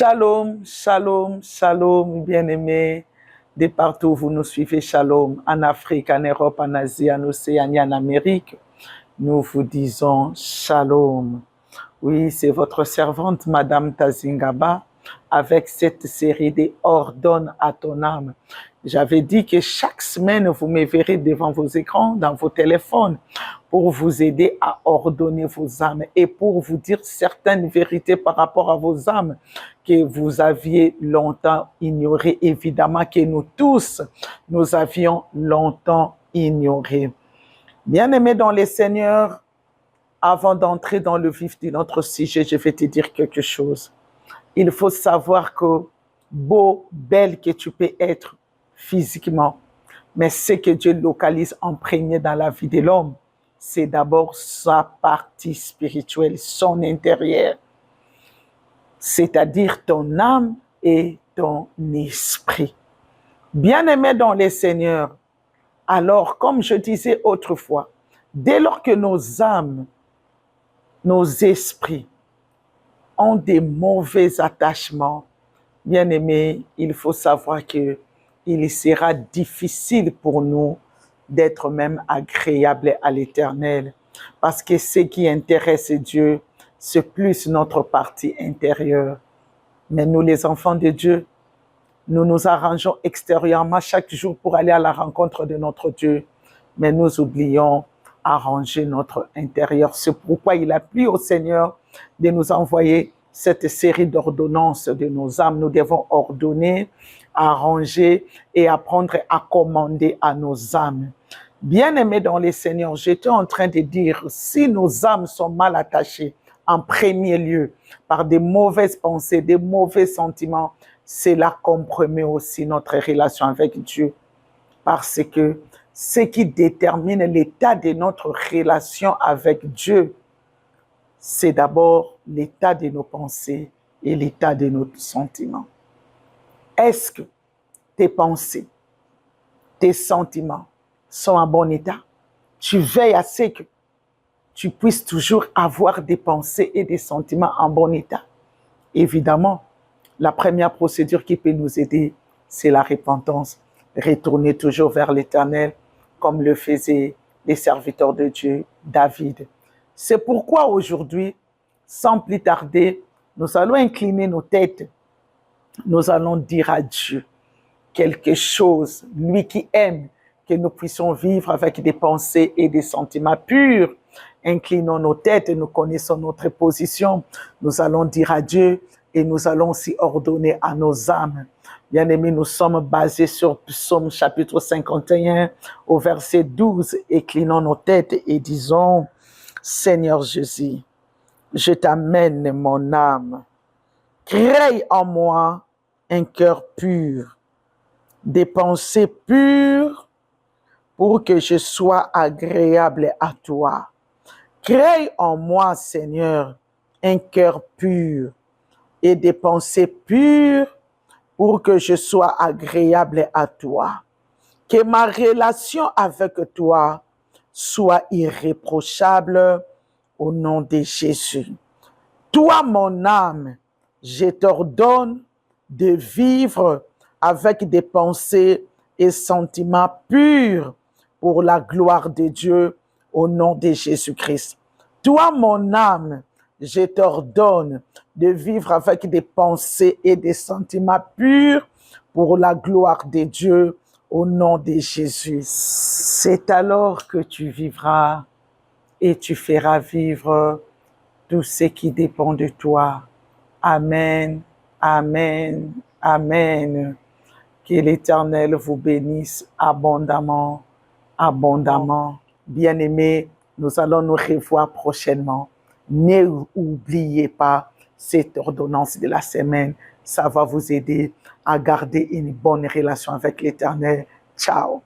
Shalom, shalom, shalom, bien-aimés, de partout où vous nous suivez, shalom, en Afrique, en Europe, en Asie, en Océanie, en Amérique, nous vous disons shalom. Oui, c'est votre servante, Madame Tazingaba, avec cette série des Ordonne à ton âme. J'avais dit que chaque semaine, vous me verrez devant vos écrans, dans vos téléphones, pour vous aider à ordonner vos âmes et pour vous dire certaines vérités par rapport à vos âmes que vous aviez longtemps ignorées, évidemment que nous tous, nous avions longtemps ignoré. Bien-aimés dans les Seigneurs, avant d'entrer dans le vif de notre sujet, je vais te dire quelque chose. Il faut savoir que beau, belle que tu peux être physiquement, mais ce que Dieu localise en premier dans la vie de l'homme, c'est d'abord sa partie spirituelle, son intérieur, c'est-à-dire ton âme et ton esprit. Bien-aimé dans les Seigneurs, alors, comme je disais autrefois, dès lors que nos âmes, nos esprits ont des mauvais attachements, bien-aimés, il faut savoir que il sera difficile pour nous d'être même agréables à l'Éternel. Parce que ce qui intéresse Dieu, c'est plus notre partie intérieure. Mais nous, les enfants de Dieu, nous nous arrangeons extérieurement chaque jour pour aller à la rencontre de notre Dieu. Mais nous oublions arranger notre intérieur. C'est pourquoi il a plu au Seigneur de nous envoyer cette série d'ordonnances de nos âmes. Nous devons ordonner, arranger et apprendre à commander à nos âmes. Bien-aimés dans les Seigneurs, j'étais en train de dire, si nos âmes sont mal attachées, en premier lieu, par des mauvaises pensées, des mauvais sentiments, cela compromet aussi notre relation avec Dieu. Parce que ce qui détermine l'état de notre relation avec Dieu, c'est d'abord l'état de nos pensées et l'état de nos sentiments. Est-ce que tes pensées, tes sentiments sont en bon état? Tu veilles à ce que tu puisses toujours avoir des pensées et des sentiments en bon état. Évidemment, la première procédure qui peut nous aider, c'est la repentance. Retourner toujours vers l'Éternel, comme le faisaient les serviteurs de Dieu, David. C'est pourquoi aujourd'hui, sans plus tarder, nous allons incliner nos têtes. Nous allons dire à Dieu quelque chose, lui qui aime que nous puissions vivre avec des pensées et des sentiments purs. Inclinons nos têtes et nous connaissons notre position. Nous allons dire à Dieu et nous allons aussi ordonner à nos âmes. Bien-aimés, nous sommes basés sur Psaume chapitre 51 au verset 12. Inclinons nos têtes et disons, Seigneur Jésus, je t'amène mon âme. Crée en moi un cœur pur, des pensées pures pour que je sois agréable à toi. Crée en moi, Seigneur, un cœur pur et des pensées pures pour que je sois agréable à toi. Que ma relation avec toi soit irréprochable au nom de Jésus. Toi, mon âme, je t'ordonne de vivre avec des pensées et sentiments purs pour la gloire de Dieu au nom de Jésus-Christ. Toi, mon âme, je t'ordonne de vivre avec des pensées et des sentiments purs pour la gloire de Dieu au nom de Jésus. C'est alors que tu vivras et tu feras vivre tout ce qui dépend de toi. Amen, amen, amen. Que l'Éternel vous bénisse abondamment, abondamment. Bien-aimés, nous allons nous revoir prochainement. N'oubliez pas cette ordonnance de la semaine. Ça va vous aider à garder une bonne relation avec l'Éternel. Ciao.